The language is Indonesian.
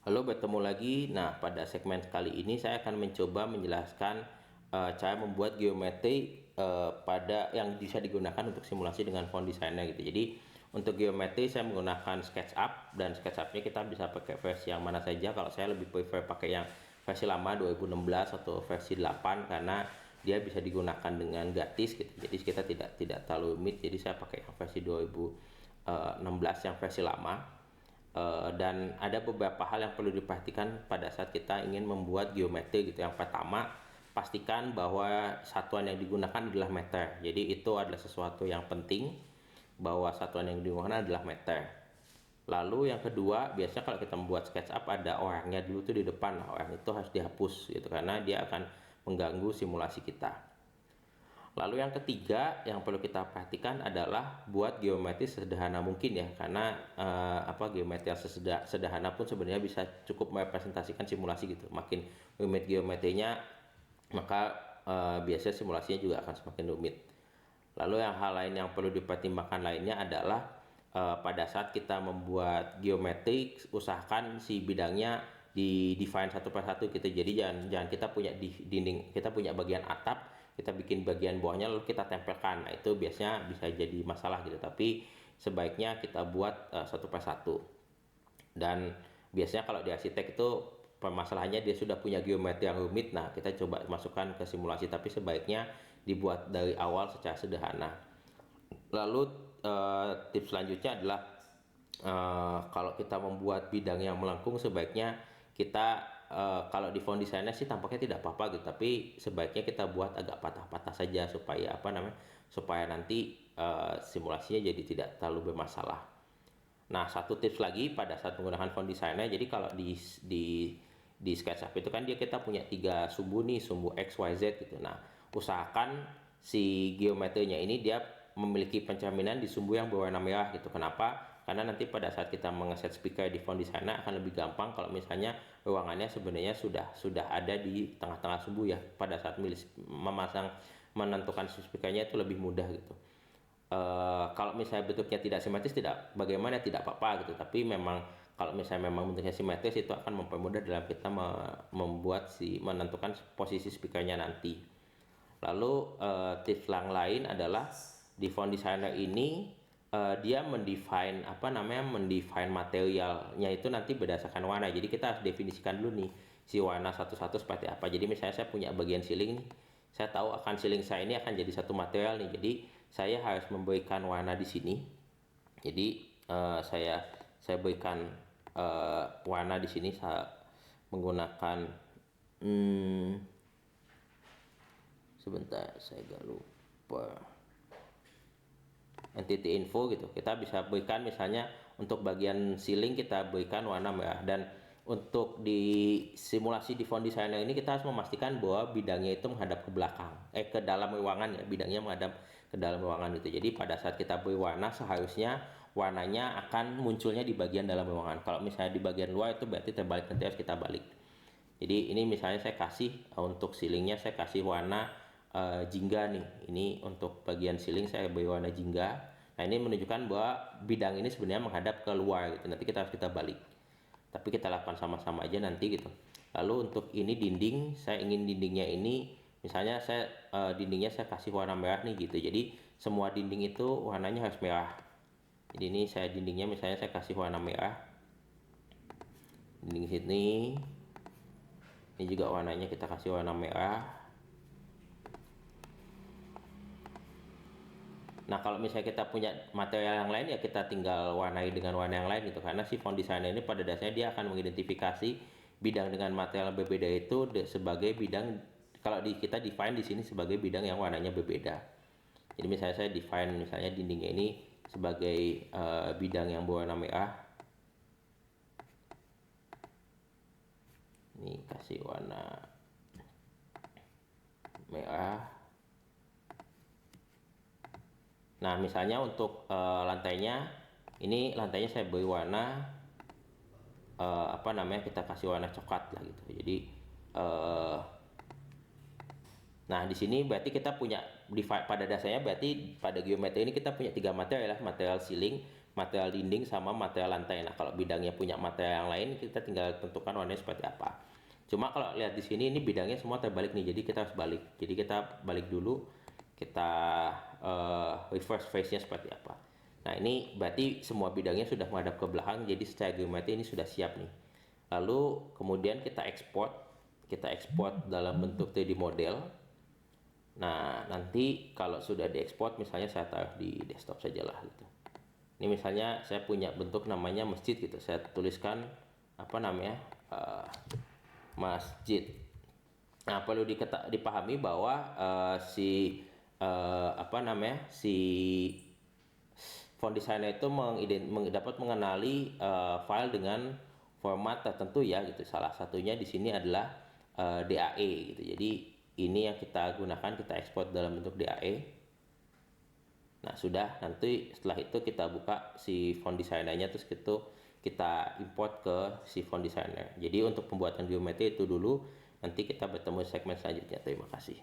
Halo, bertemu lagi. Nah, pada segmen kali ini saya akan mencoba menjelaskan cara membuat geometri pada yang bisa digunakan untuk simulasi dengan font designer gitu. Jadi, untuk geometri saya menggunakan SketchUp, dan SketchUp-nya kita bisa pakai versi yang mana saja. Kalau saya lebih prefer pakai yang versi lama 2016 atau versi 8 karena dia bisa digunakan dengan gratis gitu. Jadi kita tidak terlalu rumit. Jadi saya pakai yang versi 2016 yang versi lama. Dan ada beberapa hal yang perlu diperhatikan pada saat kita ingin membuat geometri gitu. Yang pertama, pastikan bahwa satuan yang digunakan adalah meter. Jadi itu adalah sesuatu yang penting, bahwa satuan yang digunakan adalah meter. Lalu yang kedua, biasanya kalau kita membuat SketchUp ada orangnya dulu tuh di depan. Nah, orang itu harus dihapus gitu karena dia akan mengganggu simulasi kita. Lalu yang ketiga yang perlu kita perhatikan adalah buat geometri sederhana mungkin ya, karena geometri yang sederhana pun sebenarnya bisa cukup merepresentasikan simulasi gitu. Makin rumit geometrinya, maka biasanya simulasinya juga akan semakin rumit. Lalu yang hal lain yang perlu dipertimbangkan lainnya adalah pada saat kita membuat geometri, usahakan si bidangnya di define satu persatu gitu. Jadi jangan kita punya di dinding, kita punya bagian atap, kita bikin bagian bawahnya lalu kita tempelkan. Nah, itu biasanya bisa jadi masalah gitu. Tapi sebaiknya kita buat satu persatu. Dan biasanya kalau di arsitek itu permasalahannya dia sudah punya geometri yang rumit. Nah, kita coba masukkan ke simulasi, tapi sebaiknya dibuat dari awal secara sederhana. Lalu tips selanjutnya adalah kalau kita membuat bidang yang melengkung, sebaiknya kita kalau di font designer sih tampaknya tidak apa-apa gitu, tapi sebaiknya kita buat agak patah-patah saja supaya supaya nanti simulasinya jadi tidak terlalu bermasalah. Nah, satu tips lagi pada saat menggunakan font designer, jadi kalau di SketchUp itu kan kita punya tiga sumbu nih, sumbu X, Y, Z gitu. Nah, usahakan si geometrinya ini dia memiliki pencerminan di sumbu yang berwarna merah gitu. Kenapa? Karena nanti pada saat kita mengeset speaker di font designer akan lebih gampang kalau misalnya ruangannya sebenarnya sudah ada di tengah-tengah sumbu ya. Pada saat menentukan speakernya itu lebih mudah gitu. Kalau misalnya bentuknya tidak simetris, tidak bagaimana, tidak apa-apa gitu. Tapi memang kalau misalnya memang bentuknya simetris, itu akan mempermudah dalam kita menentukan posisi speakernya nanti. Lalu tips yang lain adalah di font designer ini dia mendefine mendefine materialnya itu nanti berdasarkan warna. Jadi kita harus definisikan dulu nih si warna satu-satu seperti apa. Jadi misalnya saya punya bagian ceiling nih, saya tahu akan ceiling saya ini akan jadi satu material nih. Jadi saya harus memberikan warna di sini. Jadi saya berikan warna di sini saya menggunakan sebentar, saya agak lupa, entity info gitu. Kita bisa berikan misalnya untuk bagian ceiling kita berikan warna merah. Dan untuk di simulasi di font designer ini kita harus memastikan bahwa bidangnya itu menghadap ke belakang, ke dalam ruangan ya, bidangnya menghadap ke dalam ruangan gitu. Jadi pada saat kita beri warna, seharusnya warnanya akan munculnya di bagian dalam ruangan. Kalau misalnya di bagian luar, itu berarti terbalik, nanti harus kita balik. Jadi ini misalnya saya kasih untuk ceilingnya saya kasih warna jingga nih. Ini untuk bagian ceiling saya beri warna jingga. Nah, ini menunjukkan bahwa bidang ini sebenarnya menghadap ke luar gitu. Nanti kita harus balik. Tapi kita lakukan sama-sama aja nanti gitu. Lalu untuk ini dinding, saya ingin dindingnya ini misalnya dindingnya saya kasih warna merah nih gitu. Jadi semua dinding itu warnanya harus merah. Jadi ini dindingnya misalnya saya kasih warna merah. Dinding sini ini juga warnanya kita kasih warna merah. Nah, kalau misalnya kita punya material yang lain ya kita tinggal warnai dengan warna yang lain gitu. Karena si font designer ini pada dasarnya dia akan mengidentifikasi bidang dengan material yang berbeda itu sebagai bidang. Kalau kita define di sini sebagai bidang yang warnanya berbeda. Jadi misalnya saya define misalnya dindingnya ini sebagai bidang yang berwarna merah. Ini kasih warna merah. Nah, misalnya untuk lantainya saya beri warna kita kasih warna coklat lah gitu. Jadi nah, di sini berarti kita punya pada dasarnya, berarti pada geometri ini kita punya tiga material ya, material ceiling, material dinding sama material lantai. Nah, kalau bidangnya punya material yang lain, kita tinggal tentukan warnanya seperti apa. Cuma kalau lihat di sini ini bidangnya semua terbalik nih, jadi kita harus balik. Jadi kita balik dulu, kita reverse face-nya seperti apa. Nah, ini berarti semua bidangnya sudah menghadap ke belakang, jadi secara geometri ini sudah siap nih. Lalu kemudian kita ekspor dalam bentuk 3D model. Nah, nanti kalau sudah diekspor, misalnya saya taruh di desktop sajalah gitu. Ini misalnya saya punya bentuk namanya masjid gitu, saya tuliskan apa namanya, masjid. Nah, perlu dipahami bahwa si font designer itu dapat mengenali file dengan format tertentu ya gitu. Salah satunya di sini adalah DAE gitu. Jadi ini yang kita gunakan, kita ekspor dalam bentuk DAE. Nah, sudah, nanti setelah itu kita buka si font designer-nya, terus kita import ke si font designer. Jadi untuk pembuatan geometri itu dulu, nanti kita bertemu segmen selanjutnya. Terima kasih.